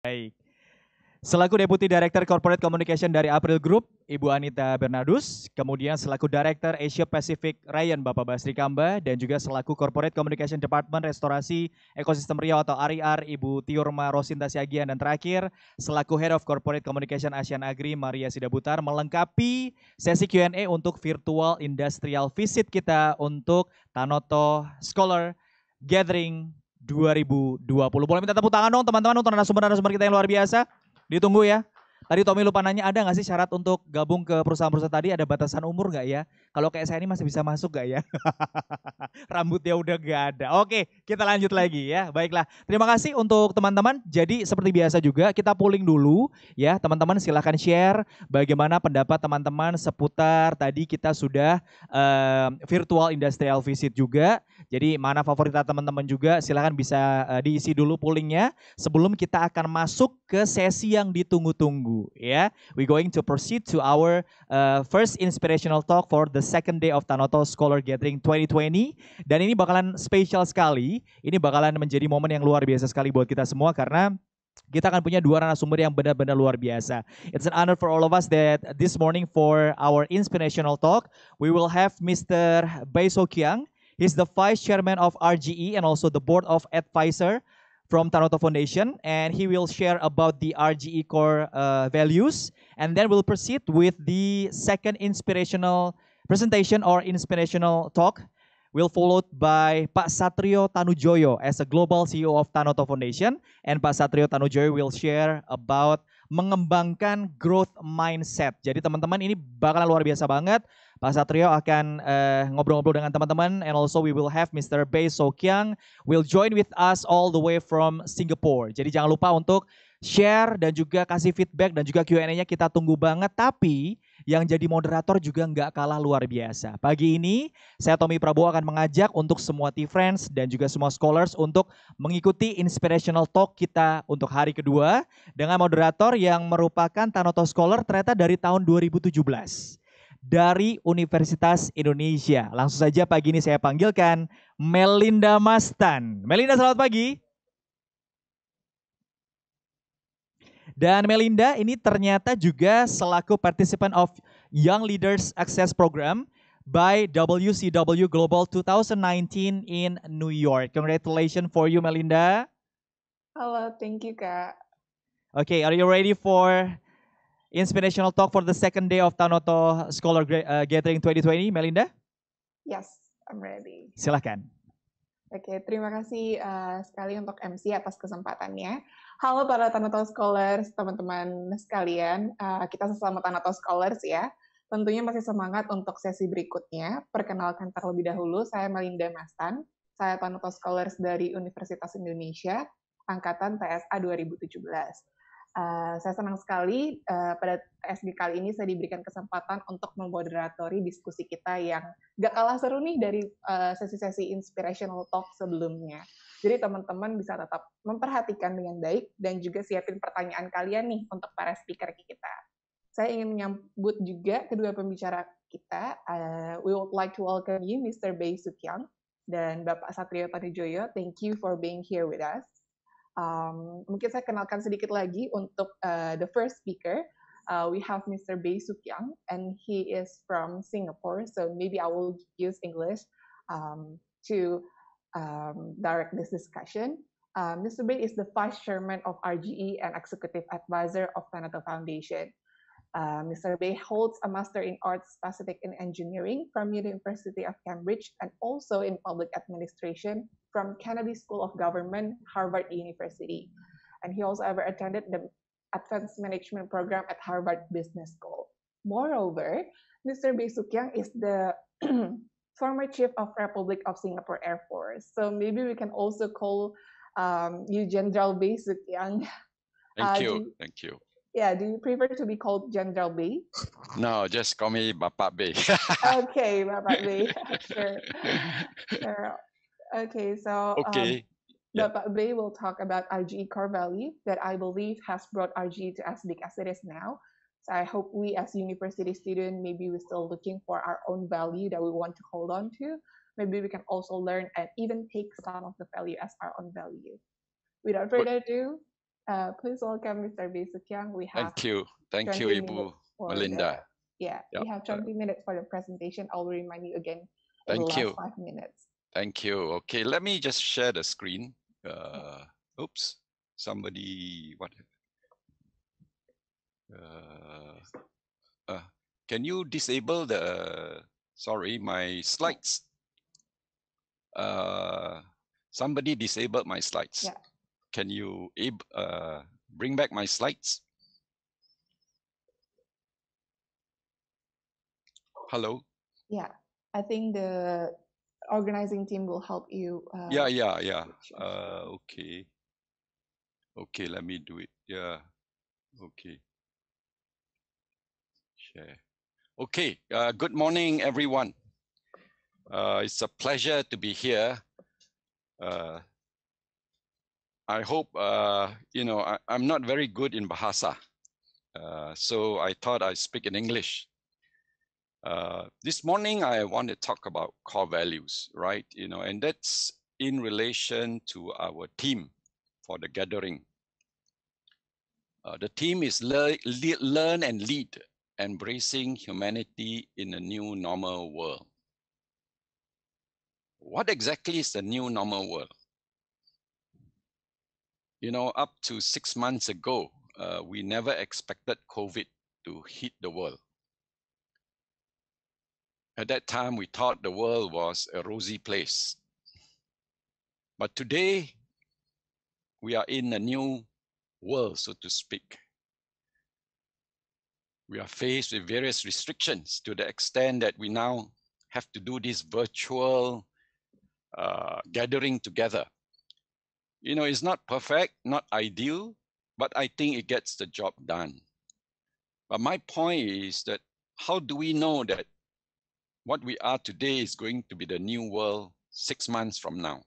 Baik. Selaku Deputi Director Corporate Communication dari April Group, Ibu Anita Bernardus, kemudian selaku Director Asia Pacific Ryan Bapak Basri Kamba, dan juga selaku Corporate Communication Department Restorasi Ekosistem Riau atau RIR Ibu Tiurma Rosinta Siagian, dan terakhir selaku Head of Corporate Communication Asian Agri Maria Sidabutar melengkapi sesi Q&A untuk virtual industrial visit kita untuk Tanoto Scholar Gathering 2020. Boleh minta tepuk tangan dong teman-teman untuk narasumber-narasumber kita yang luar biasa. Ditunggu ya. Tadi Tommy lupa nanya, ada nggak sih syarat untuk gabung ke perusahaan-perusahaan tadi? Ada batasan umur nggak ya? Kalau kayak saya ini masih bisa masuk nggak ya? Rambutnya udah nggak ada. Oke, kita lanjut lagi ya. Baiklah, terima kasih untuk teman-teman. Jadi seperti biasa juga kita polling dulu ya. Teman-teman silahkan share bagaimana pendapat teman-teman seputar tadi kita sudah virtual industrial visit juga. Jadi mana favorit teman-teman juga silahkan bisa diisi dulu pollingnya sebelum kita akan masuk ke sesi yang ditunggu-tunggu ya. We going to proceed to our first inspirational talk for the second day of Tanoto Scholar Gathering 2020, dan ini bakalan spesial sekali. Ini bakalan menjadi momen yang luar biasa sekali buat kita semua karena kita akan punya dua narasumber yang benar-benar luar biasa. It's an honor for all of us that this morning for our inspirational talk, we will have Mr. Bey Soo Khiang. He's the Vice Chairman of RGE and also the Board of Advisor from Tanoto Foundation, and he will share about the RGE core values, and then we'll proceed with the second inspirational presentation or inspirational talk. Will followed by Pak Satrio Tanujoyo as a Global CEO of Tanoto Foundation, and Pak Satrio Tanujoyo will share about mengembangkan growth mindset. Jadi teman-teman ini bakalan luar biasa banget. Pak Satrio akan ngobrol-ngobrol dengan teman-teman, and also we will have Mr. Bey Soo Khiang will join with us all the way from Singapore. Jadi jangan lupa untuk share dan juga kasih feedback dan juga Q&A-nya kita tunggu banget. Tapi yang jadi moderator juga nggak kalah luar biasa. Pagi ini saya Tommy Prabowo akan mengajak untuk semua T-Friends dan juga semua scholars untuk mengikuti Inspirational Talk kita untuk hari kedua dengan moderator yang merupakan Tanoto Scholar ternyata dari tahun 2017. Dari Universitas Indonesia. Langsung saja pagi ini saya panggilkan Melinda Mastan. Melinda, selamat pagi. Dan Melinda ini ternyata juga selaku participant of Young Leaders Access Program by WCW Global 2019 in New York. Congratulations for you, Melinda. Halo, thank you, Kak. Okay, are you ready for Inspirational Talk for the second day of Tanoto Scholar Gathering 2020, Melinda? Yes, I'm ready. Silahkan. Oke, terima kasih sekali untuk MC atas kesempatannya. Halo para Tanoto Scholars, teman-teman sekalian. Kita sesama Tanoto Scholars ya. Tentunya masih semangat untuk sesi berikutnya. Perkenalkan terlebih dahulu, saya Melinda Mastan. Saya Tanoto Scholars dari Universitas Indonesia, Angkatan TSA 2017. Saya senang sekali pada TSG kali ini saya diberikan kesempatan untuk memoderatori diskusi kita yang gak kalah seru nih dari sesi-sesi inspirational talk sebelumnya. Jadi teman-teman bisa tetap memperhatikan dengan baik dan juga siapin pertanyaan kalian nih untuk para speaker kita. Saya ingin menyambut juga kedua pembicara kita. We would like to welcome you, Mr. Bey Soo Khiang dan Bapak Satrio Tanujoyo. Thank you for being here with us. Mungkin saya kenalkan sedikit lagi untuk the first speaker. We have Mr. Bey Soo Khiang, and he is from Singapore. So maybe I will use English to direct this discussion. Mr. Bey is the Vice Chairman of RGE and Executive Advisor of Tanoto Foundation. Mr. Bey holds a Master in Arts Pacific in Engineering from University of Cambridge and also in Public Administration from Kennedy School of Government, Harvard University. And he also ever attended the Advanced Management Program at Harvard Business School. Moreover, Mr. Bey Soo Khiang is the former Chief of Republic of Singapore Air Force. So maybe we can also call you General Bey Soo Khiang. Thank you. Thank you. Yeah, do you prefer to be called General Bey? No, just call me Bapak Bey. Okay, Bapak Bey. Sure. Okay, so Bapak Bey will talk about RGE core value that I believe has brought RGE to as big as it is now. So I hope we as university students, maybe we're still looking for our own value that we want to hold on to. Maybe we can also learn and even take some of the value as our own value. Without further ado, Please welcome Mr. Bey Soo Khiang. We have Thank you, 20 Ibu minutes for Melinda. we have 20 minutes for the presentation. I'll remind you again in the last 5 minutes. Thank you. Okay, let me just share the screen. Oops, somebody, what? Can you disable the, sorry, my slides? Somebody disabled my slides. Yeah. Can you bring back my slides? Hello? Yeah, I think the organizing team will help you. Yeah. Okay. Okay, let me do it. Yeah. Okay. Share. Okay. Good morning, everyone. It's a pleasure to be here. I hope, I'm not very good in Bahasa. So I thought I'd speak in English. This morning, I want to talk about core values, right? And that's in relation to our theme for the gathering. The theme is learn and lead, embracing humanity in a new normal world. What exactly is the new normal world? Up to 6 months ago, we never expected COVID to hit the world. At that time, we thought the world was a rosy place. But today, we are in a new world, so to speak. We are faced with various restrictions to the extent that we now have to do this virtual gathering together. It's not perfect, not ideal, but I think it gets the job done. But my point is that how do we know that what we are today is going to be the new world 6 months from now?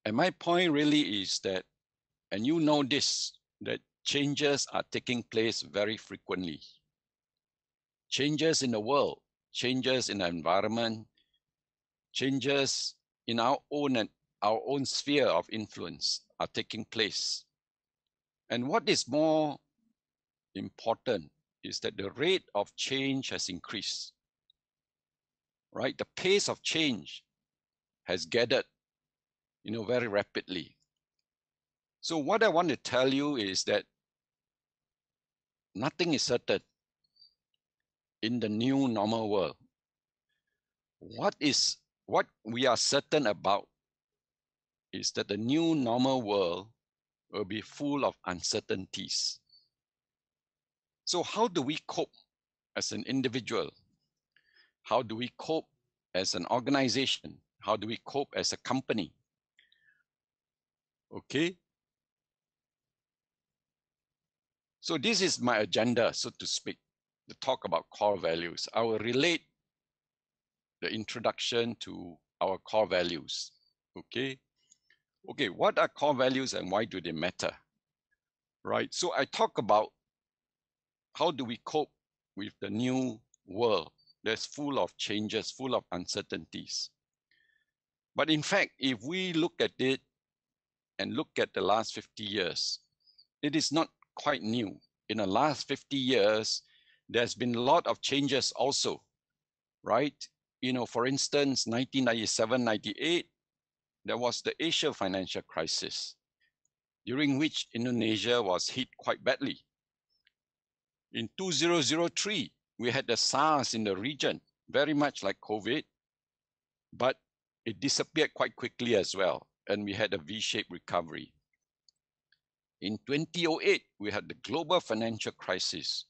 And my point really is that, and you know this, that changes are taking place very frequently. Changes in the world, changes in the environment, changes in our own sphere of influence are taking place. And what is more important is that the rate of change has increased, right? The pace of change has gathered, very rapidly. So what I want to tell you is that nothing is certain in the new normal world. What we are certain about is that the new normal world will be full of uncertainties. So how do we cope as an individual? How do we cope as an organization? How do we cope as a company? Okay. So this is my agenda, so to speak, to talk about core values. I will relate the introduction to our core values. Okay. Okay, what are core values and why do they matter? Right. So I talk about how do we cope with the new world that's full of changes, full of uncertainties. But in fact, if we look at it and look at the last 50 years, it is not quite new. In the last 50 years, there's been a lot of changes also, right? For instance, 1997, 98, there was the Asia financial crisis, during which Indonesia was hit quite badly. In 2003, we had the SARS in the region, very much like COVID, but it disappeared quite quickly as well, and we had a V-shaped recovery. In 2008, we had the global financial crisis,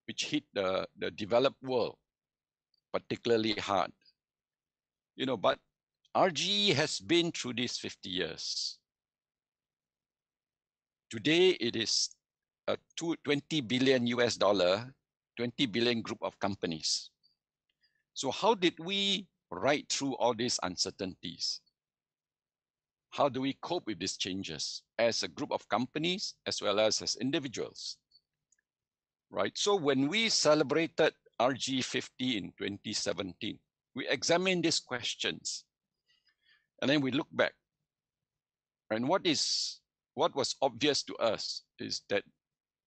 which hit the developed world particularly hard. But RGE has been through these 50 years. Today, it is a $20 billion US, 20 billion group of companies. So how did we ride through all these uncertainties? How do we cope with these changes as a group of companies as well as individuals? Right. So when we celebrated RGE 50 in 2017, we examined these questions. And then we look back. And what was obvious to us is that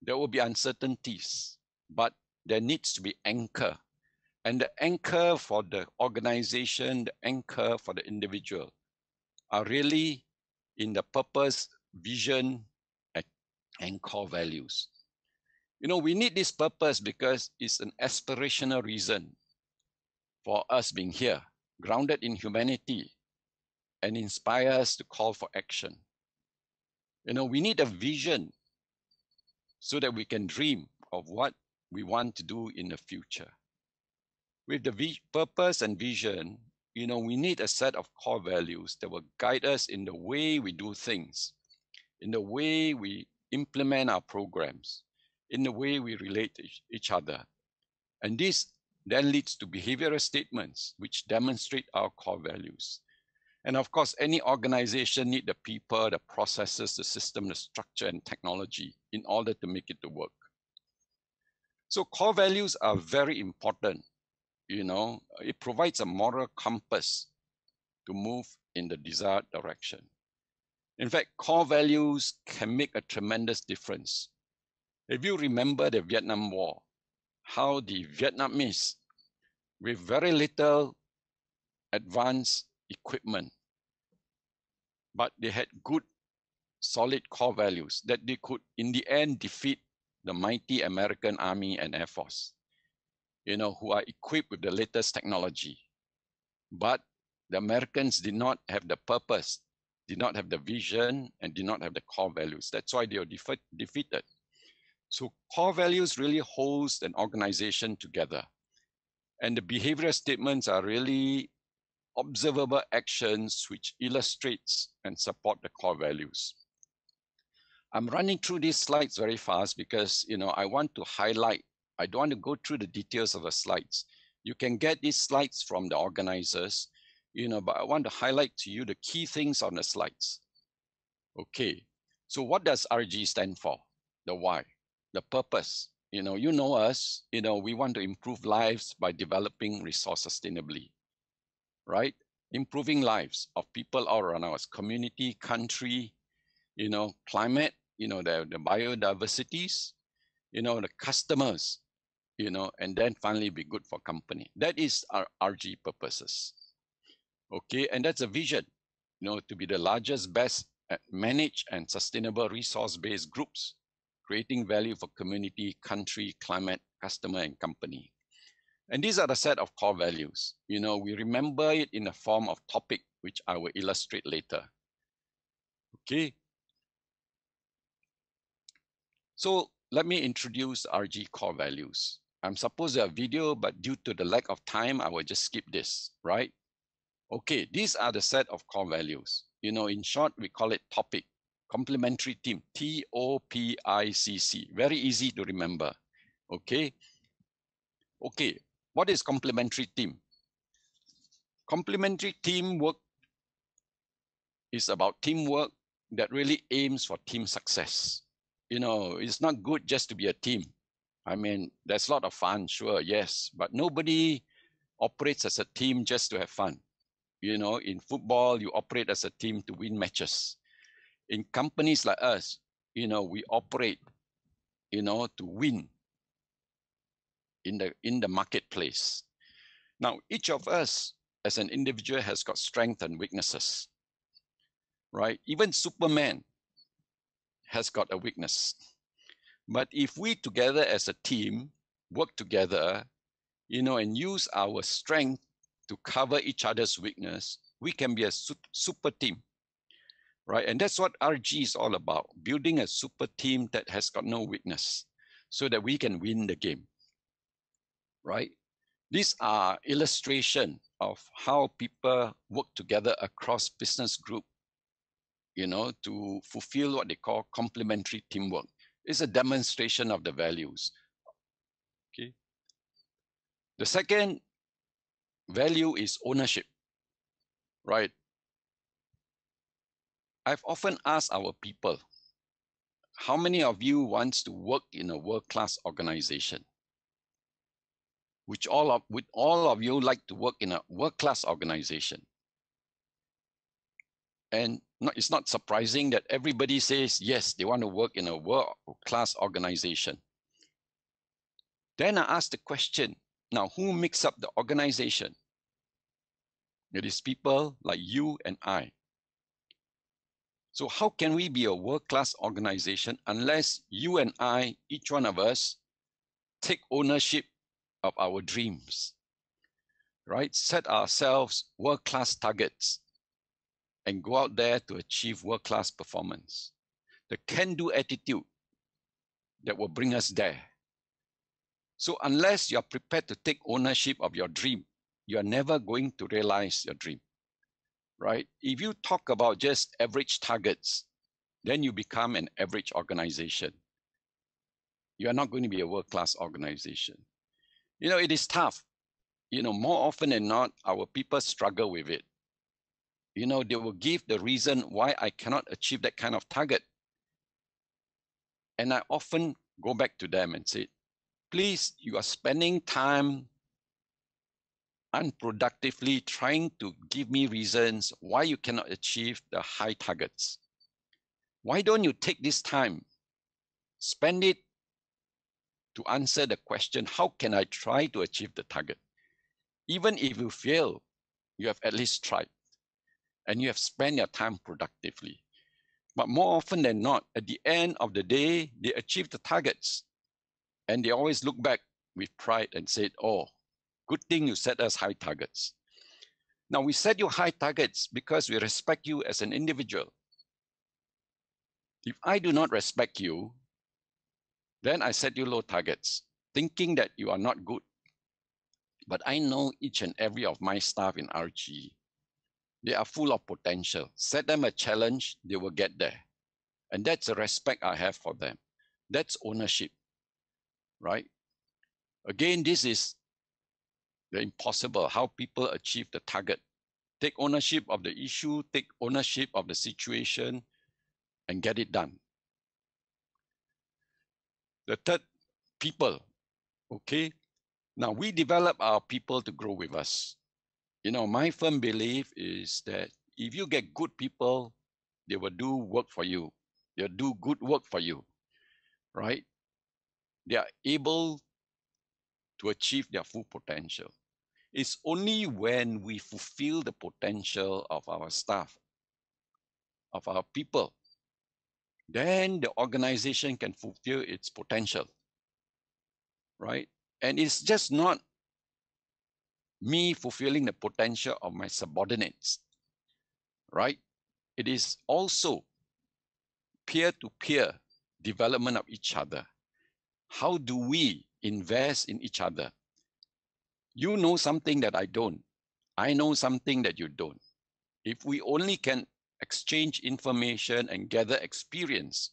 there will be uncertainties, but there needs to be anchor. And the anchor for the organization, the anchor for the individual are really in the purpose, vision, and core values. You know, we need this purpose because it's an aspirational reason for us being here, grounded in humanity, and inspire us to call for action. You know, we need a vision so that we can dream of what we want to do in the future. With the purpose and vision, you know, we need a set of core values that will guide us in the way we do things, in the way we implement our programs, in the way we relate to each other. And this then leads to behavioral statements which demonstrate our core values. And of course, any organization needs the people, the processes, the system, the structure, and technology in order to make it to work. So core values are very important. You know, it provides a moral compass to move in the desired direction. In fact, core values can make a tremendous difference. If you remember the Vietnam War, how the Vietnamese, with very little advanced equipment, but they had good, solid core values that they could, in the end, defeat the mighty American Army and Air Force, you know, who are equipped with the latest technology. But the Americans did not have the purpose, did not have the vision, and did not have the core values. That's why they were defeated. So core values really holds an organization together. And the behavioral statements are really observable actions which illustrates and support the core values. I'm running through these slides very fast because, you know, I want to highlight, I don't want to go through the details of the slides. You can get these slides from the organizers, you know, but I want to highlight to you the key things on the slides. Okay, so what does RGE stand for? The why, the purpose. You know us, you know, we want to improve lives by developing resource sustainably, right? Improving lives of people all around us, community, country, you know, climate, you know, the biodiversities, you know, the customers, you know, and then finally be good for company. That is our RGE purposes. Okay, and that's a vision, you know, to be the largest, best managed and sustainable resource-based groups, creating value for community, country, climate, customer, and company. And these are the set of core values. You know, we remember it in the form of topic, which I will illustrate later. Okay. So let me introduce RGE core values. I'm supposed to have video, but due to the lack of time, I will just skip this, right? Okay, these are the set of core values. You know, in short, we call it topic, complementary team, TOPICC. Very easy to remember. Okay. Okay, what is complementary team? Complementary teamwork is about teamwork that really aims for team success. You know, it's not good just to be a team. I mean, there's a lot of fun, sure, yes, but nobody operates as a team just to have fun. You know, in football, you operate as a team to win matches. In companies like us, you know, we operate, you know, to win in the marketplace. Now, each of us as an individual has got strengths and weaknesses, right? Even Superman has got a weakness. But if we together as a team work together, you know, and use our strength to cover each other's weakness, we can be a super team, right? And that's what RGE is all about, building a super team that has got no weakness so that we can win the game, right? These are illustration of how people work together across business group, you know, to fulfill what they call complementary teamwork. It's a demonstration of the values. Okay. The second value is ownership, right? I've often asked our people, how many of you wants to work in a world-class organization? Would all of you like to work in a world-class organization? And it's not surprising that everybody says, yes, they want to work in a world-class organization. Then I ask the question, now who makes up the organization? It is people like you and I. So how can we be a world-class organization unless you and I, each one of us, take ownership of our dreams, right? Set ourselves world-class targets and go out there to achieve world-class performance. The can-do attitude that will bring us there. So unless you're prepared to take ownership of your dream, you are never going to realize your dream, right? If you talk about just average targets, then you become an average organization. You are not going to be a world-class organization. You know, it is tough. You know, more often than not, our people struggle with it. You know, they will give the reason why I cannot achieve that kind of target. And I often go back to them and say, please, you are spending time unproductively trying to give me reasons why you cannot achieve the high targets. Why don't you take this time, spend it to answer the question, how can I try to achieve the target? Even if you fail, you have at least tried and you have spent your time productively. But more often than not, at the end of the day, they achieve the targets and they always look back with pride and say, oh, good thing you set us high targets. Now we set you high targets because we respect you as an individual. If I do not respect you, then I set you low targets, thinking that you are not good. But I know each and every of my staff in RGE. They are full of potential. Set them a challenge, they will get there. And that's the respect I have for them. That's ownership, right? Again, this is the impossible, how people achieve the target. Take ownership of the issue, take ownership of the situation, and get it done. The third, people, okay? Now, we develop our people to grow with us. You know, my firm belief is that if you get good people, they will do work for you. They'll do good work for you, right? They are able to achieve their full potential. It's only when we fulfill the potential of our staff, of our people, then the organization can fulfill its potential, right? And it's just not me fulfilling the potential of my subordinates, right? It is also peer-to-peer development of each other. How do we invest in each other? You know something that I don't. I know something that you don't. If we only can exchange information and gather experience,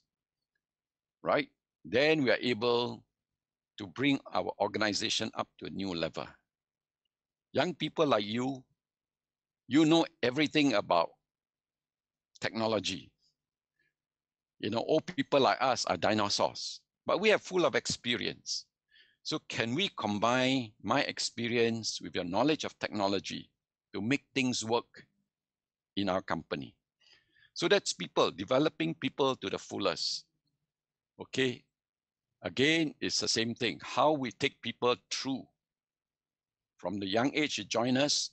right, then we are able to bring our organization up to a new level. Young people like you know everything about technology. You know, old people like us are dinosaurs, but we are full of experience. So can we combine my experience with your knowledge of technology to make things work in our company? So that's people, developing people to the fullest. Okay. Again, it's the same thing. How we take people through from the young age to join us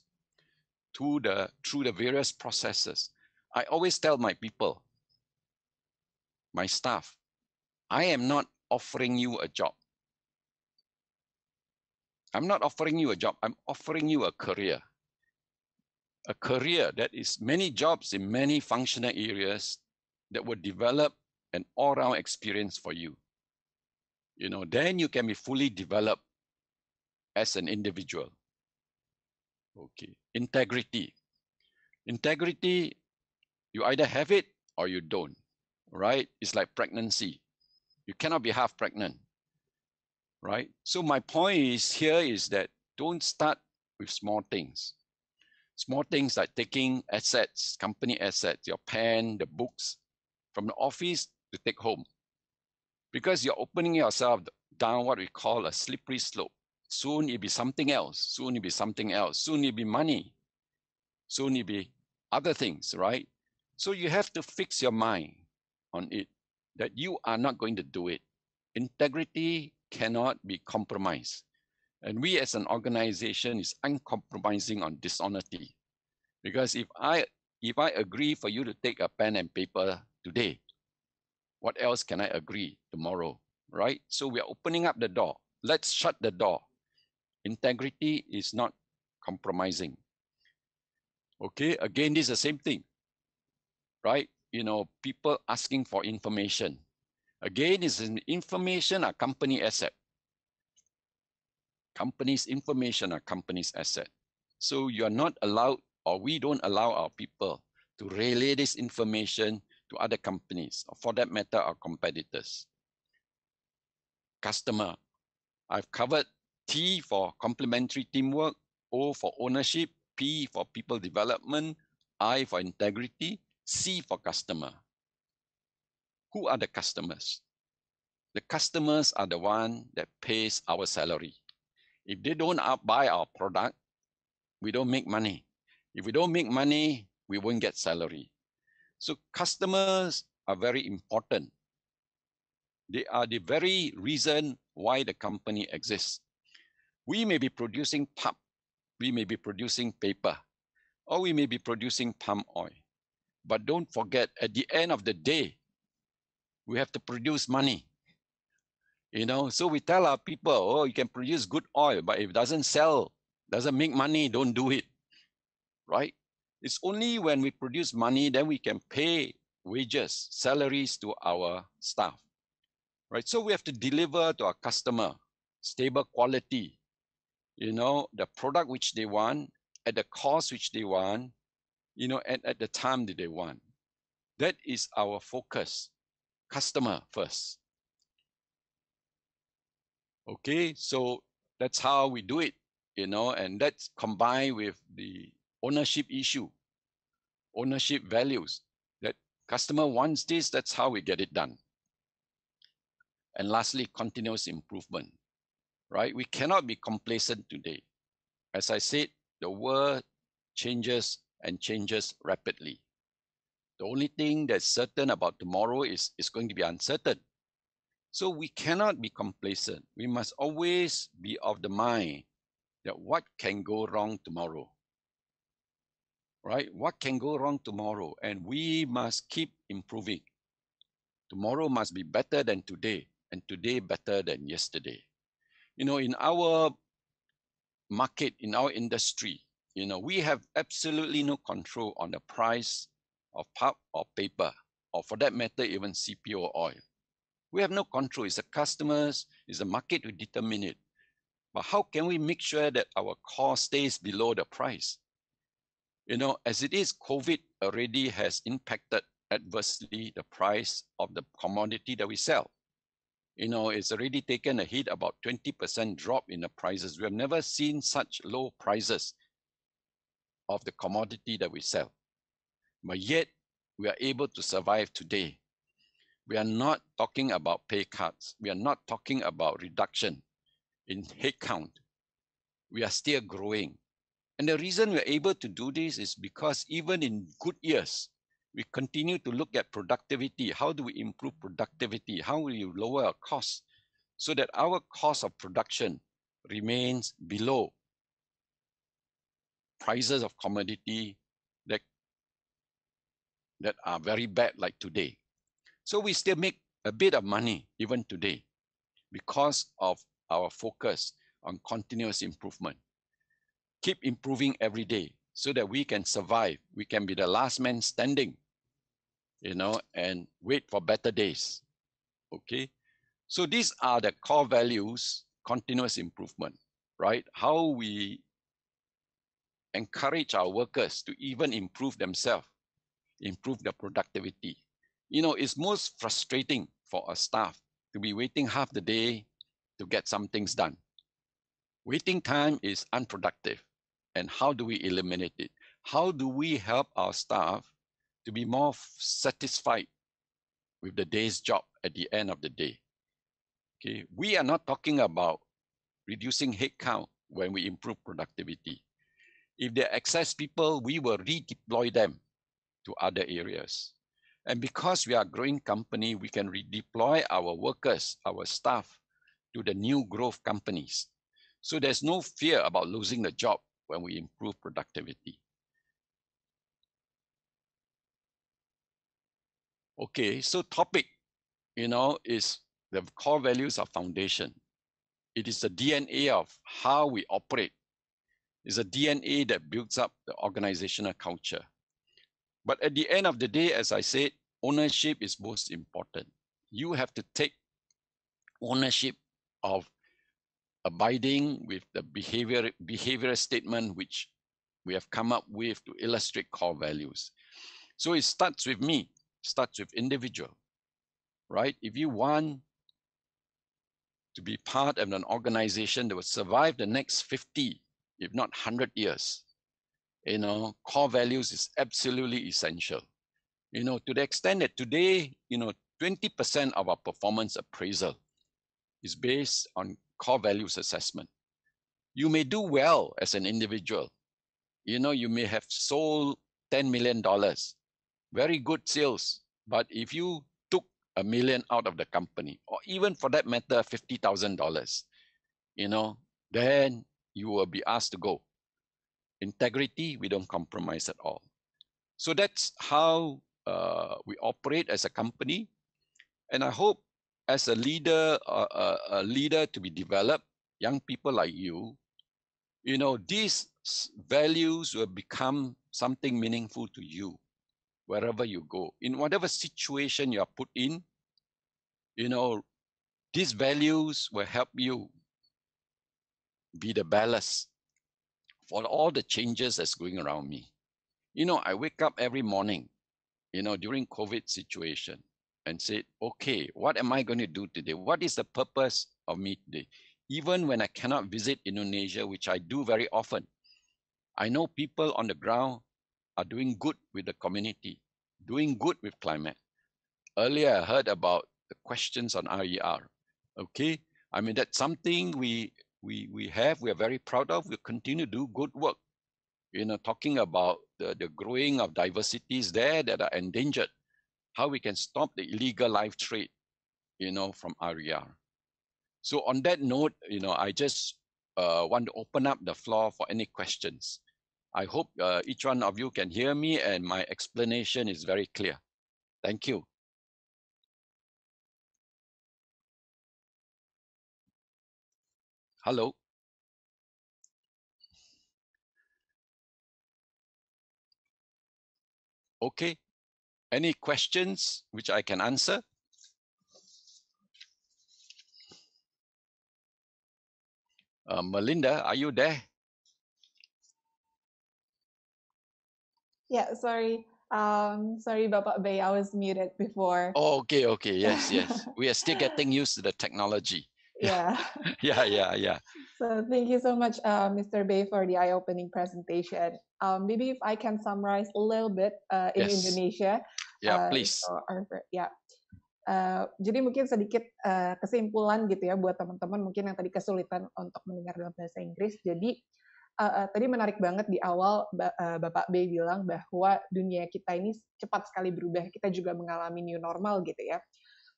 through the various processes. I always tell my people, my staff, I am not offering you a job. I'm not offering you a job. I'm offering you a career. A career that is many jobs in many functional areas that will develop an all-round experience for you. You know, then you can be fully developed as an individual. Okay. Integrity. Integrity, you either have it or you don't, right? It's like pregnancy. You cannot be half pregnant, right? So my point is that don't start with small things. Small things like taking assets, company assets, your pen, the books from the office to take home. Because you're opening yourself down what we call a slippery slope. Soon it'll be something else. Soon it'll be something else. Soon it'll be money. Soon it'll be other things, right? So you have to fix your mind on it, that you are not going to do it. Integrity cannot be compromised. And we as an organization is uncompromising on dishonesty. Because if I agree for you to take a pen and paper today, what else can I agree tomorrow, right? So we are opening up the door. Let's shut the door. Integrity is not compromising. Okay, again, this is the same thing, right? You know, people asking for information. Again, is information a company asset. Companies' information are companies' asset. So you are not allowed, or we don't allow our people to relay this information to other companies, or for that matter, our competitors. Customer. I've covered T for complementary teamwork, O for ownership, P for people development, I for integrity, C for customer. Who are the customers? The customers are the one that pays our salary. If they don't buy our product, we don't make money. If we don't make money, we won't get salary. So customers are very important. They are the very reason why the company exists. We may be producing pulp, we may be producing paper, or we may be producing palm oil. But don't forget, at the end of the day, we have to produce money. You know, so we tell our people, oh, you can produce good oil, but if it doesn't sell, doesn't make money, don't do it, right? It's only when we produce money, then we can pay wages, salaries to our staff, right? So we have to deliver to our customer stable quality, you know, the product which they want, at the cost which they want, you know, at the time that they want. That is our focus, customer first. Okay, so that's how we do it, you know, and that's combined with the ownership issue, ownership values, that customer wants this, that's how we get it done. And lastly, continuous improvement, right? We cannot be complacent today. As I said, the world changes and changes rapidly. The only thing that's certain about tomorrow is going to be uncertain. So we cannot be complacent. We must always be of the mind that what can go wrong tomorrow, right? What can go wrong tomorrow? And we must keep improving. Tomorrow must be better than today, and today better than yesterday. You know, in our market, in our industry, you know, we have absolutely no control on the price of pulp or paper, or for that matter, even CPO oil. We have no control. It's the customers, it's the market who determine it. But how can we make sure that our cost stays below the price? You know, as it is, COVID already has impacted adversely the price of the commodity that we sell. You know, it's already taken a hit, about 20% drop in the prices. We have never seen such low prices of the commodity that we sell. But yet, we are able to survive today. We are not talking about pay cuts. We are not talking about reduction in headcount. We are still growing. And the reason we're able to do this is because even in good years, we continue to look at productivity. How do we improve productivity? How will you lower our costs so that our cost of production remains below prices of commodity that are very bad like today? So we still make a bit of money even today because of our focus on continuous improvement. Keep improving every day so that we can survive. We can be the last man standing, you know, and wait for better days. Okay. So these are the core values, continuous improvement, right? How we encourage our workers to even improve themselves, improve their productivity. You know, it's most frustrating for a staff to be waiting half the day to get some things done. Waiting time is unproductive. And how do we eliminate it? How do we help our staff to be more satisfied with the day's job at the end of the day? Okay, we are not talking about reducing headcount when we improve productivity. If there are excess people, we will redeploy them to other areas. And because we are a growing company, we can redeploy our workers, our staff, to the new growth companies. So there's no fear about losing the job when we improve productivity. Okay, so topic, is the core values of foundation. It is the DNA of how we operate. It's a DNA that builds up the organizational culture. But at the end of the day, as I said, ownership is most important. You have to take ownership of abiding with the behavioral statement which we have come up with to illustrate core values. So it starts with me, starts with individual, right? If you want to be part of an organization that will survive the next 50, if not 100 years, core values is absolutely essential. To the extent that today, 20% of our performance appraisal is based on core values assessment. You may do well as an individual. You may have sold $10 million, very good sales. But if you took $1 million out of the company, or even for that matter, $50,000, then you will be asked to go. Integrity, we don't compromise at all. So that's how we operate as a company. And I hope as a leader to be developed, young people like you, these values will become something meaningful to you wherever you go. In whatever situation you are put in, these values will help you be the ballast for all the changes that's going around me. I wake up every morning, during COVID situation and say, okay, what am I going to do today? What is the purpose of me today? Even when I cannot visit Indonesia, which I do very often, I know people on the ground are doing good with the community, doing good with climate. Earlier, I heard about the questions on RER. Okay, I mean, that's something we are very proud of. We continue to do good work. Talking about the growing of diversities there that are endangered, how we can stop the illegal live trade, from RER. So on that note, I just want to open up the floor for any questions. I hope each one of you can hear me and my explanation is very clear. Thank you. Hello. Okay. Any questions which I can answer? Melinda, are you there? Yeah, sorry. Sorry, Bapak Bey, I was muted before. Oh, okay. Yes. We are still getting used to the technology. Yeah. Yeah. So thank you so much, Mr. Bey, for the eye-opening presentation. Maybe if I can summarize a little bit in Yes. Indonesia. Yeah, please. Jadi mungkin sedikit kesimpulan gitu ya buat teman-teman mungkin yang tadi kesulitan untuk mendengar dalam bahasa Inggris. Jadi tadi menarik banget di awal Bapak Bey bilang bahwa dunia kita ini cepat sekali berubah. Kita juga mengalami new normal gitu ya.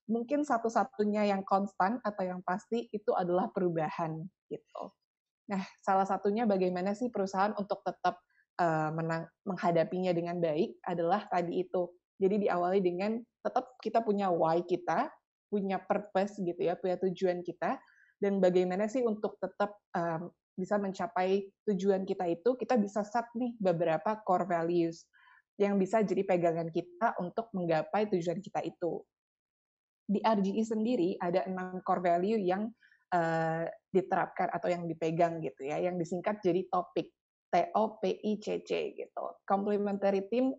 Mungkin satu-satunya yang konstan atau yang pasti itu adalah perubahan gitu. Nah, salah satunya bagaimana sih perusahaan untuk tetap menghadapinya dengan baik adalah tadi itu. Jadi diawali dengan tetap kita punya why kita, punya purpose gitu ya, punya tujuan kita, dan bagaimana sih untuk tetap bisa mencapai tujuan kita itu, kita bisa set nih beberapa core values yang bisa jadi pegangan kita untuk menggapai tujuan kita itu. Di RGE sendiri ada 6 core value yang diterapkan atau yang dipegang gitu ya, yang disingkat jadi topik. TOPICC gitu. Complementary team,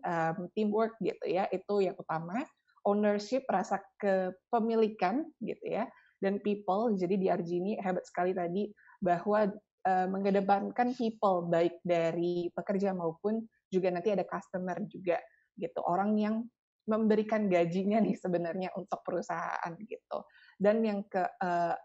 teamwork gitu ya, itu yang utama. Ownership, rasa kepemilikan gitu ya, dan people. Jadi di RGE ini hebat sekali tadi bahwa mengedepankan people baik dari pekerja maupun juga nanti ada customer juga gitu. Orang yang memberikan gajinya nih sebenarnya untuk perusahaan gitu. Dan yang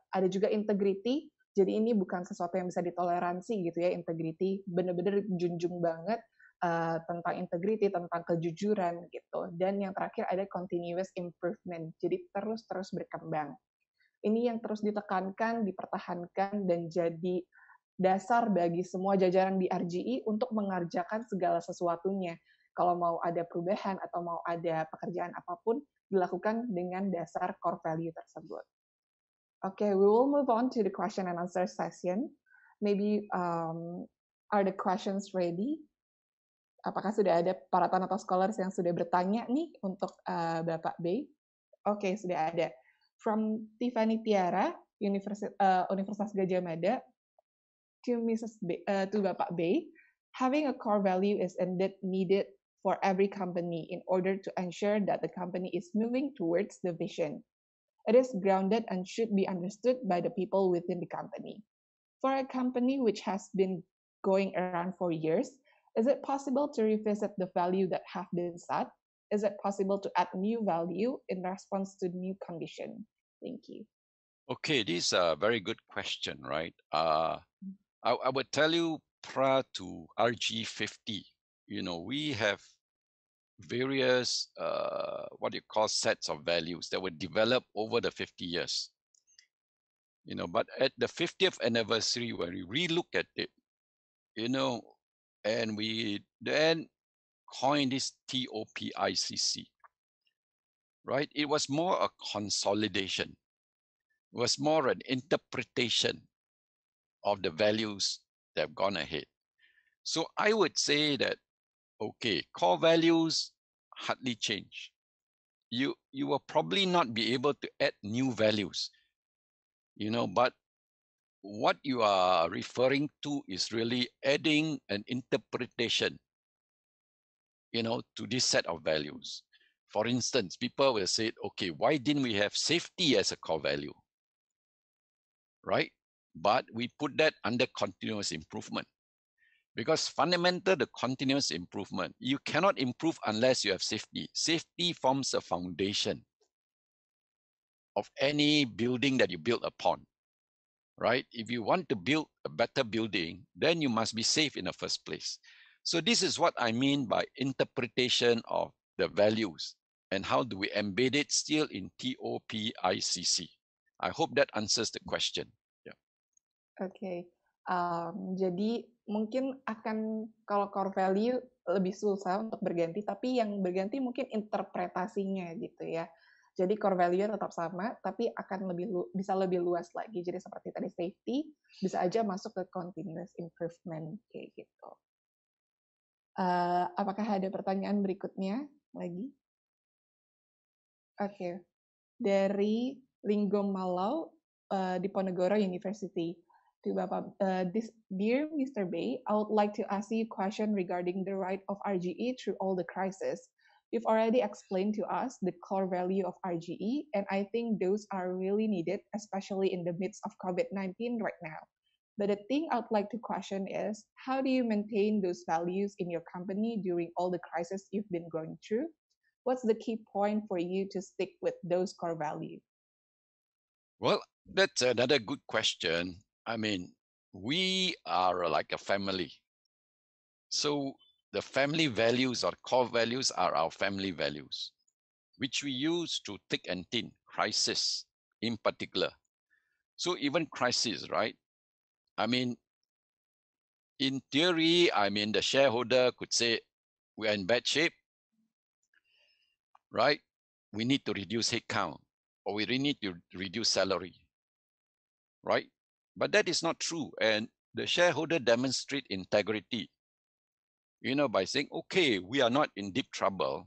ada juga integrity. Jadi ini bukan sesuatu yang bisa ditoleransi gitu ya, integrity benar-benar junjung banget tentang integrity, tentang kejujuran gitu. Dan yang terakhir ada continuous improvement, jadi terus berkembang. Ini yang terus ditekankan, dipertahankan, dan jadi dasar bagi semua jajaran di RGE untuk mengerjakan segala sesuatunya. Kalau mau ada perubahan atau mau ada pekerjaan apapun, dilakukan dengan dasar core value tersebut. Okay, we will move on to the question and answer session. Maybe are the questions ready? Apakah sudah ada para Tanoto Scholars yang sudah bertanya nih untuk Bapak Bey? Oke, sudah ada. From Tiffany Tiara, Universitas Gadjah Mada, to Bapak Bey, having a core value is indeed needed for every company in order to ensure that the company is moving towards the vision. It is grounded and should be understood by the people within the company. For a company which has been going around for years, is it possible to revisit the value that have been set? Is it possible to add new value in response to new condition? Thank you. Okay, this is a very good question, right? I would tell you prior to RGE 50, we have various what you call sets of values that were developed over the 50 years. But at the 50th anniversary, when we relook at it, and we then coined this TOPICC, right? It was more a consolidation. It was more an interpretation of the values that have gone ahead. So I would say that, okay, core values hardly change. You will probably not be able to add new values, but what you are referring to is really adding an interpretation, to this set of values. For instance, people will say, okay, why didn't we have safety as a core value, right? But we put that under continuous improvement. Because fundamental to continuous improvement, you cannot improve unless you have safety. Safety forms a foundation of any building that you build upon, right? If you want to build a better building, then you must be safe in the first place. So this is what I mean by interpretation of the values and how do we embed it still in TOPICC. I hope that answers the question. Yeah. Okay. Jadi mungkin akan kalau core value lebih susah untuk berganti, tapi yang berganti mungkin interpretasinya gitu ya. Jadi core value tetap sama, tapi akan bisa lebih luas lagi. Jadi seperti tadi safety, bisa aja masuk ke continuous improvement kayak gitu. Apakah ada pertanyaan berikutnya lagi? Oke. Dari Linggo Malau di Ponegoro University. To Bapak, dear Mr. Bey, I would like to ask you a question regarding the right of RGE through all the crises. You've already explained to us the core value of RGE, and I think those are really needed, especially in the midst of COVID-19 right now. But the thing I'd like to question is, how do you maintain those values in your company during all the crises you've been going through? What's the key point for you to stick with those core values? Well, that's another good question. I mean, we are like a family. So the family values or core values are our family values, which we use to thick and thin, crisis in particular. So even crisis, right? I mean, in theory, the shareholder could say, we are in bad shape, right? We need to reduce headcount, or we really need to reduce salary, right? But that is not true. And the shareholder demonstrate integrity, by saying, okay, we are not in deep trouble,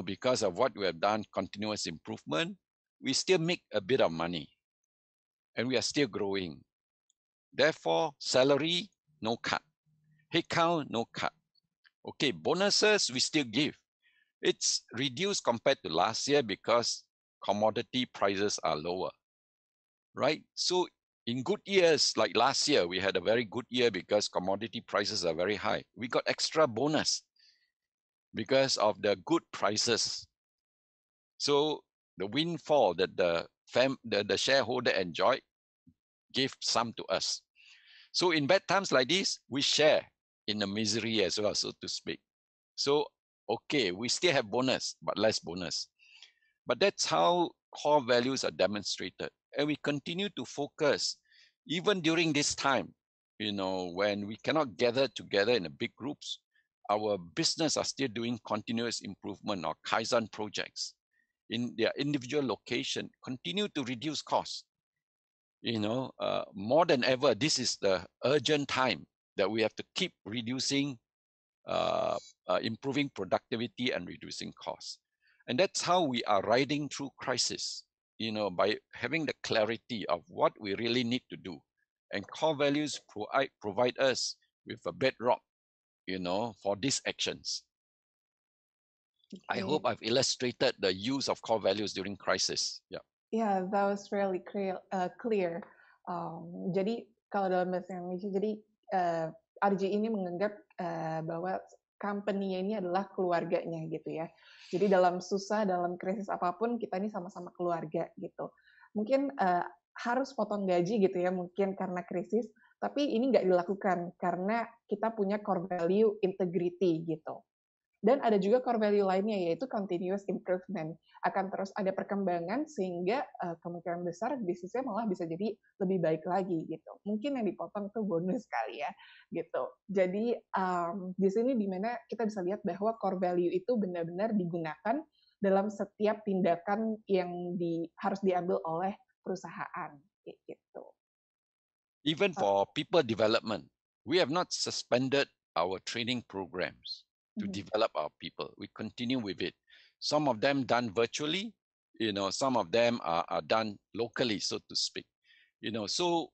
because of what we have done, continuous improvement, we still make a bit of money and we are still growing. Therefore, salary, no cut. Headcount, no cut. Okay, bonuses, we still give. It's reduced compared to last year because commodity prices are lower, right? So in good years, like last year, we had a very good year because commodity prices are very high. We got extra bonus because of the good prices. So the windfall that the shareholder enjoyed gave some to us. So in bad times like this, we share in the misery as well, so to speak. So, okay, we still have bonus, but less bonus. But that's how core values are demonstrated. And we continue to focus, even during this time, when we cannot gather together in a big groups, our business are still doing continuous improvement or Kaizen projects in their individual location, continue to reduce costs. More than ever, this is the urgent time that we have to keep reducing, improving productivity and reducing costs. And that's how we are riding through crisis, by having the clarity of what we really need to do. And core values provide us with a bedrock, for these actions. I hope I've illustrated the use of core values during crisis. Yeah. Yeah, that was really clear. Jadi kalau dalam bahasa Indonesia, jadi RGE ini menganggap bahwa company-nya ini adalah keluarganya gitu ya. Jadi dalam susah, dalam krisis apapun, kita ini sama-sama keluarga gitu. Mungkin harus potong gaji gitu ya, mungkin karena krisis, tapi ini nggak dilakukan karena kita punya core value integrity gitu. Dan ada juga core value lainnya, yaitu continuous improvement. Akan terus ada perkembangan sehingga kemungkinan besar bisnisnya malah bisa jadi lebih baik lagi gitu. Mungkin yang dipotong itu bonus kali ya gitu. Jadi di sini dimana kita bisa lihat bahwa core value itu benar-benar digunakan dalam setiap tindakan yang harus diambil oleh perusahaan gitu. Even for people development, we have not suspended our training programs to develop our people. We continue with it. Some of them done virtually, some of them are done locally, so to speak. So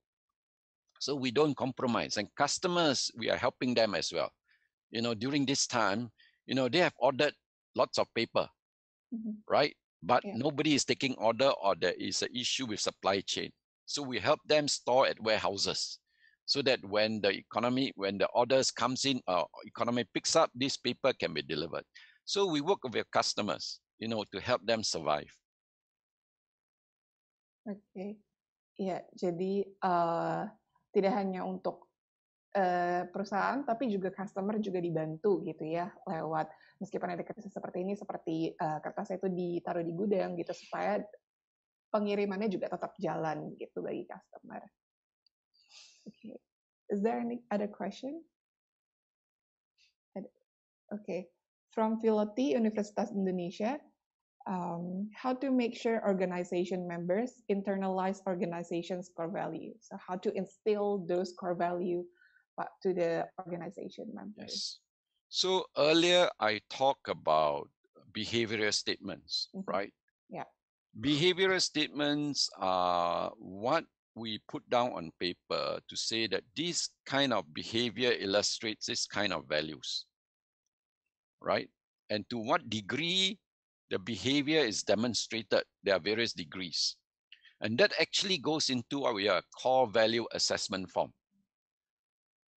we don't compromise. And customers, we are helping them as well. During this time, they have ordered lots of paper, right? But nobody is taking order, or there is an issue with supply chain. So we help them store at warehouses, so that when the orders comes in, economy picks up, this paper can be delivered. So we work with customers, to help them survive. Oke, ya. Jadi tidak hanya untuk perusahaan, tapi juga customer juga dibantu gitu ya, lewat meskipun ada krisis seperti ini, seperti kertasnya itu ditaruh di gudang gitu supaya pengirimannya juga tetap jalan gitu bagi customer. Okay. Is there any other question? Okay. From Filoti, Universitas Indonesia, how to make sure organization members internalize organization's core value. So how to instill those core value to the organization members. Yes. So earlier I talked about behavioral statements, right? Yeah. Behavioral statements are what we put down on paper to say that this kind of behavior illustrates this kind of values, right? And to what degree the behavior is demonstrated, there are various degrees. And that actually goes into what we are core value assessment form,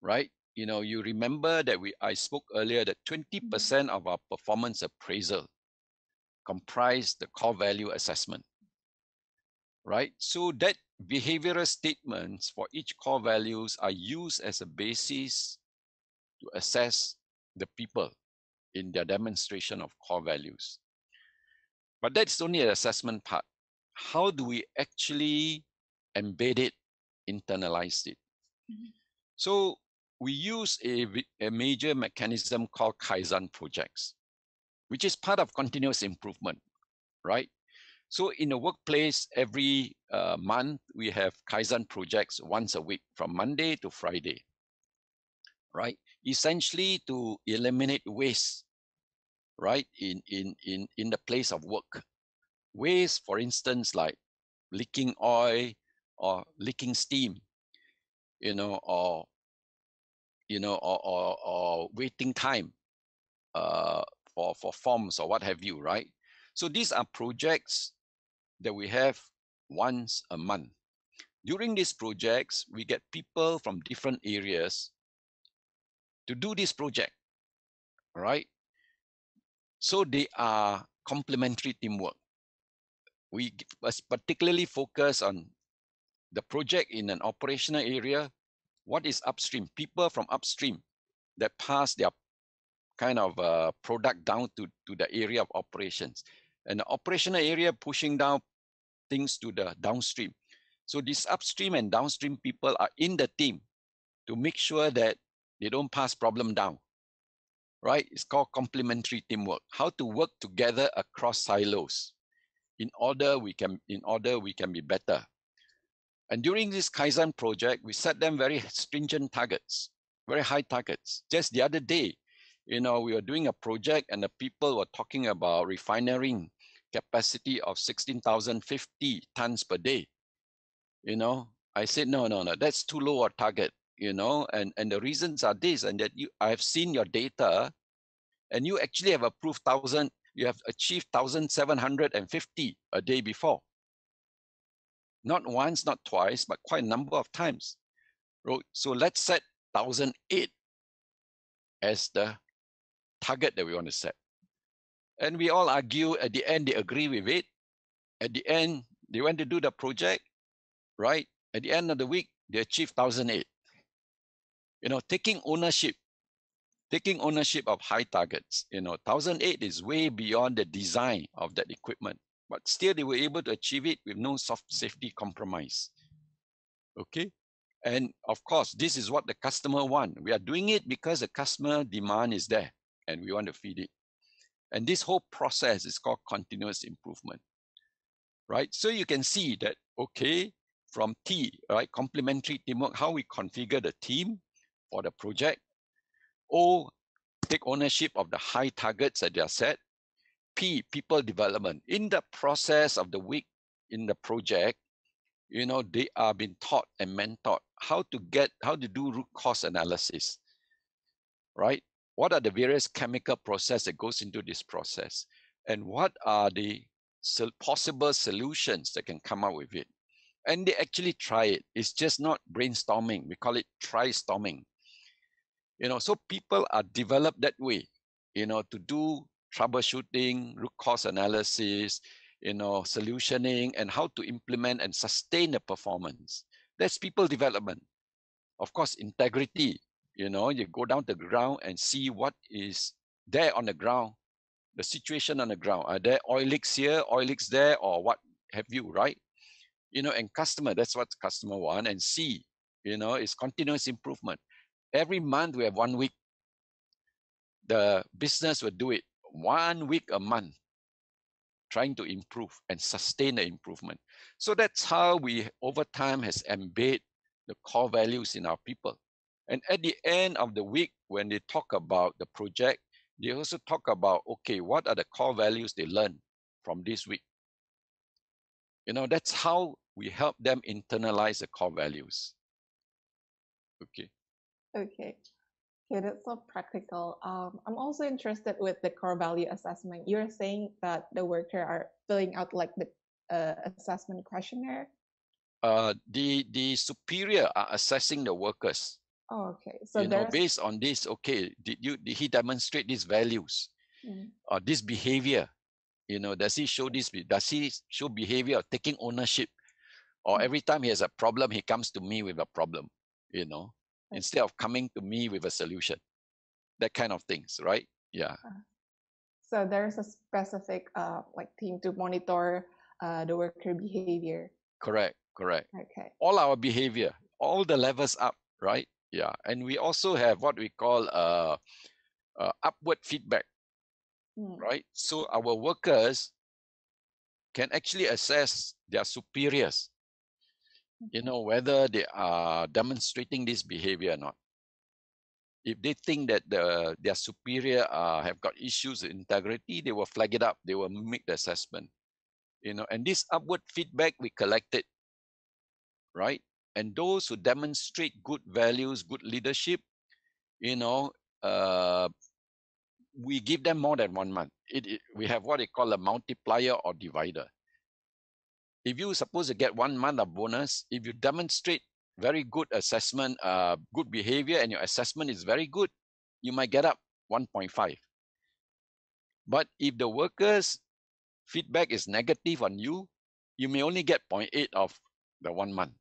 right? You remember that I spoke earlier that 20% of our performance appraisal comprise the core value assessment, right? So that behavioral statements for each core values are used as a basis to assess the people in their demonstration of core values. But that's only an assessment part. How do we actually embed it, internalize it? So we use a major mechanism called Kaizen Projects, which is part of continuous improvement, right? So in the workplace, every month, we have Kaizen projects once a week from Monday to Friday, right? Essentially to eliminate waste, right? In the place of work. Waste, for instance, like leaking oil or leaking steam, or waiting time for forms or what have you, right? So these are projects that we have once a month. During these projects, we get people from different areas to do this project, right? So they are complementary teamwork. We particularly focus on the project in an operational area. What is upstream? People from upstream that pass their kind of product down to the area of operations. And the operational area pushing down things to the downstream. So these upstream and downstream people are in the team to make sure that they don't pass problem down, right? It's called complementary teamwork. How to work together across silos in order we can be better. And during this Kaizen project, we set them very stringent targets, very high targets. Just the other day, we were doing a project and the people were talking about refinery capacity of 16,050 tons per day. I said, no, that's too low a target, and the reasons are this, and that I've seen your data and you actually have approved you have achieved 1,750 a day before. Not once, not twice, but quite a number of times. So let's set 1,008 as the target that we want to set. And we all argue. At the end, they agree with it. At the end, they went to do the project, right? At the end of the week, they achieved 1,008. Taking ownership of high targets. 1,008 is way beyond the design of that equipment, but still they were able to achieve it with no safety compromise. Okay. And of course, this is what the customer wants. We are doing it because the customer demand is there and we want to feed it. And this whole process is called continuous improvement, right? So you can see that, okay, from T, right, complementary teamwork, how we configure the team for the project. O, take ownership of the high targets that they are set. P, people development. In the process of the week in the project, they are being taught and mentored how to do root cause analysis, right? What are the various chemical processes that goes into this process? And what are the possible solutions that can come up with it? And they actually try it. It's just not brainstorming. We call it try-storming. So people are developed that way, to do troubleshooting, root cause analysis, solutioning, and how to implement and sustain the performance. That's people development. Of course, integrity, you go down to the ground and see what is there on the ground, the situation on the ground. Are there oil leaks here, oil leaks there, or what have you, right? And customer, that's what customer want. And C, is continuous improvement. Every month we have 1 week. The business will do it 1 week a month, trying to improve and sustain the improvement. So that's how we, over time, has embedded the core values in our people. And at the end of the week, when they talk about the project, they also talk about, okay, what are the core values they learned from this week? That's how we help them internalize the core values. Okay. Okay, that's so practical. I'm also interested with the core value assessment. You're saying that the worker are filling out like the assessment questionnaire? The superior are assessing the workers. Oh, okay. So based on this, okay, did he demonstrate these values or this behavior? Does he show this? Does he show behavior of taking ownership? Or every time he has a problem, he comes to me with a problem, instead of coming to me with a solution. That kind of things, right? Yeah. So there's a specific like team to monitor the worker behavior. Correct. Okay. All our behavior, all the levels up, right? Yeah. And we also have what we call upward feedback, right? So our workers can actually assess their superiors, whether they are demonstrating this behavior or not. If they think that their superior have got issues with integrity, they will flag it up. They will make the assessment. And this upward feedback we collected, right? And those who demonstrate good values, good leadership, we give them more than 1 month. We have what they call a multiplier or divider. If you suppose to get 1 month of bonus, if you demonstrate very good assessment, good behavior, and your assessment is very good, you might get up 1.5. But if the workers' feedback is negative on you, you may only get 0.8 of the 1 month.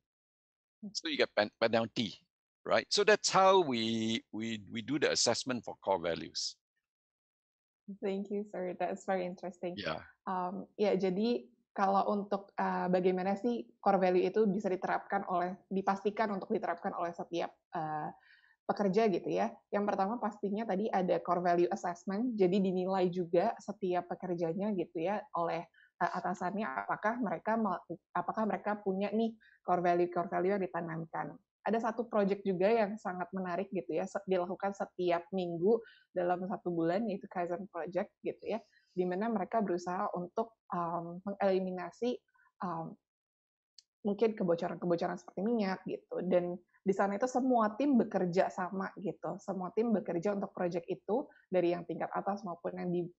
So you get penalty. right? So that's how we do the assessment for core values. Thank you, sir. That's very interesting. Yeah. Ya, jadi kalau untuk bagaimana sih core value itu bisa dipastikan untuk diterapkan oleh setiap pekerja gitu ya. Yang pertama pastinya tadi ada core value assessment, jadi dinilai juga setiap pekerjanya gitu ya oleh atasannya apakah mereka punya nih core value yang ditanamkan. Ada satu project juga yang sangat menarik gitu ya, dilakukan setiap minggu dalam 1 bulan, yaitu Kaizen Project gitu ya, di mana mereka berusaha untuk mengeliminasi mungkin kebocoran-kebocoran seperti minyak gitu. Dan di sana itu semua tim bekerja sama gitu. Semua tim bekerja untuk project itu dari yang tingkat atas maupun yang di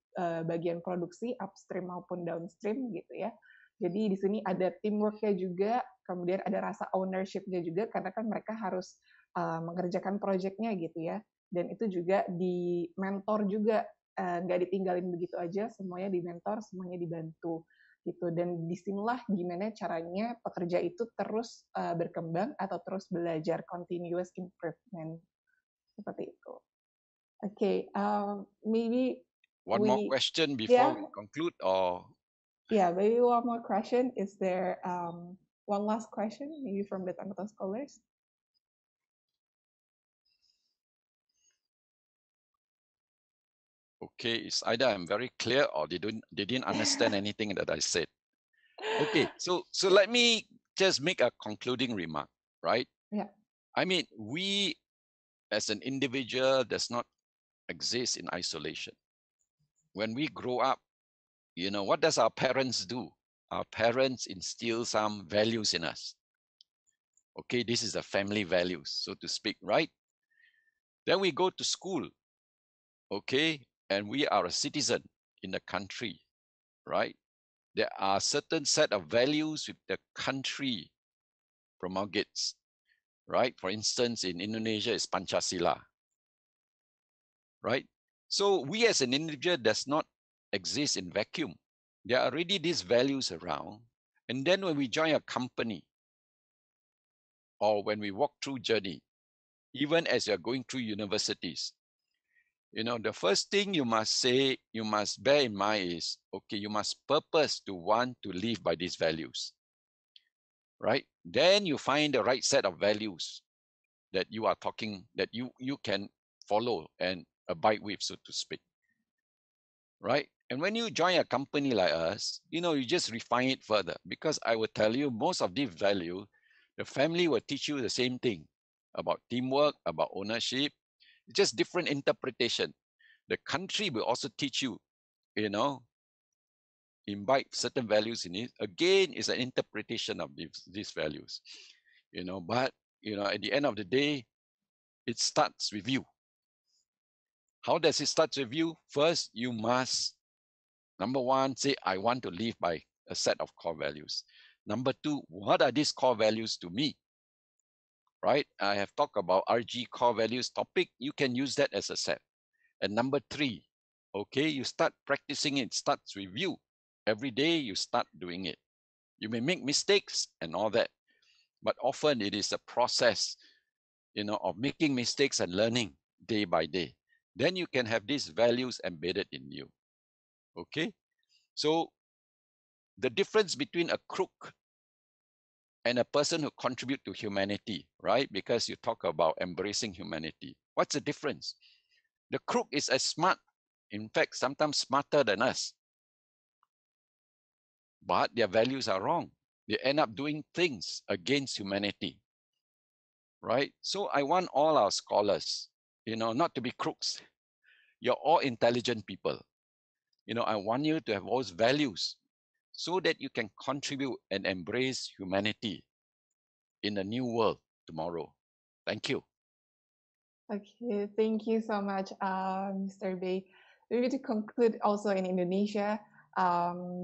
bagian produksi upstream maupun downstream gitu ya. Jadi di sini ada teamwork-nya juga, kemudian ada rasa ownership-nya juga karena kan mereka harus mengerjakan project-nya gitu ya. Dan itu juga di mentor juga, nggak ditinggalin begitu aja, semuanya di mentor, semuanya dibantu gitu. Dan disinilah gimana caranya pekerja itu terus berkembang atau terus belajar, continuous improvement seperti itu. Okay, maybe One more question yeah, before we conclude, or yeah, maybe one more question. Is there one last question, maybe from the Tanoto Scholars? okay, it's either I'm very clear or they didn't understand anything that I said. Okay, so let me just make a concluding remark, right? Yeah. I mean, we as an individual does not exist in isolation. When we grow up, you know, what does our parents do? Our parents instill some values in us. Okay, this is the family values, so to speak, right? Then we go to school, okay, and we are a citizen in the country, right? There are certain set of values with the country promulgates, right? For instance, in Indonesia, it's Pancasila, right? So we as an individual does not exist in vacuum. There are already these values around. And then when we join a company or when we walk through journey, even as you're going through universities, you know, the first thing you must bear in mind is, okay, you must purpose to want to live by these values, right? Then you find the right set of values that you are talking, that you can follow and abide with, so to speak, right? And when you join a company like us, you know, you just refine it further, because I will tell you most of these values, the family will teach you the same thing about teamwork, about ownership, just different interpretation. The country will also teach you, you know, imbibe certain values in it. Again, it's an interpretation of these values, you know, but, you know, at the end of the day, it starts with you. How does it start with you? First, you must, number one, say, I want to live by a set of core values. Number two, what are these core values to me? Right? I have talked about RGE core values topic. You can use that as a set. And number three, okay, you start practicing it. Starts with you. Every day you start doing it. You may make mistakes and all that, but often it is a process, you know, of making mistakes and learning day by day. Then you can have these values embedded in you. Okay, so the difference between a crook and a person who contribute to humanity, right? Because you talk about embracing humanity. What's the difference? The crook is as smart, in fact, sometimes smarter than us, but their values are wrong. They end up doing things against humanity, right? So I want all our scholars, you know, not to be crooks. You're all intelligent people. You know, I want you to have those values so that you can contribute and embrace humanity in a new world tomorrow. Thank you. Okay, thank you so much, Mr. Bey. Maybe to conclude also in Indonesia,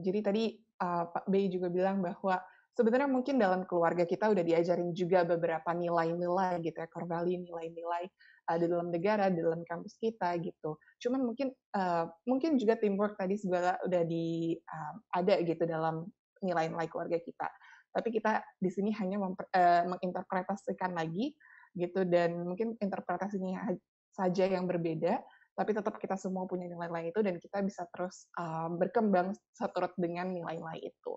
jadi tadi Pak Bey juga bilang bahwa sebenarnya mungkin dalam keluarga kita udah diajarin juga beberapa nilai-nilai gitu ya, core value, nilai-nilai di dalam negara, di dalam kampus kita gitu. Cuman mungkin juga teamwork tadi segala udah ada gitu dalam nilai-nilai keluarga kita. Tapi kita di sini hanya menginterpretasikan lagi gitu, dan mungkin interpretasinya saja yang berbeda, tapi tetap kita semua punya nilai-nilai itu dan kita bisa terus berkembang seturut dengan nilai-nilai itu.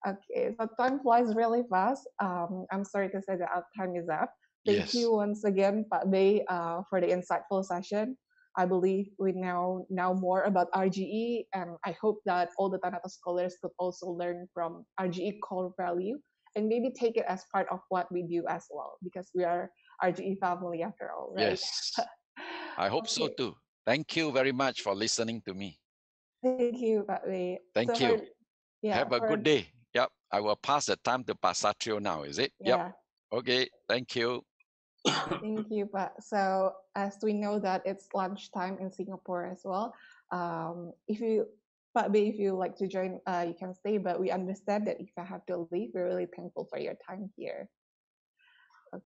Okay, so time flies really fast. I'm sorry to say that our time is up. Thank you once again, Pak Bey, for the insightful session. I believe we now know more about RGE, and I hope that all the Tanoto scholars could also learn from RGE core value and maybe take it as part of what we do as well, because we are RGE family after all, right? Yes, I hope so Okay. too. Thank you very much for listening to me. Thank you, Pak Bey. Thank So you. yeah, Have a good day. Yep. I will pass the time to Pak Satrio now, is it? Yeah. Yep. Okay. Thank you. Thank you, Pak. So as we know that it's lunchtime in Singapore as well, if you, Pak Bey, if you like to join, you can stay, but we understand that if I have to leave, we're really thankful for your time here.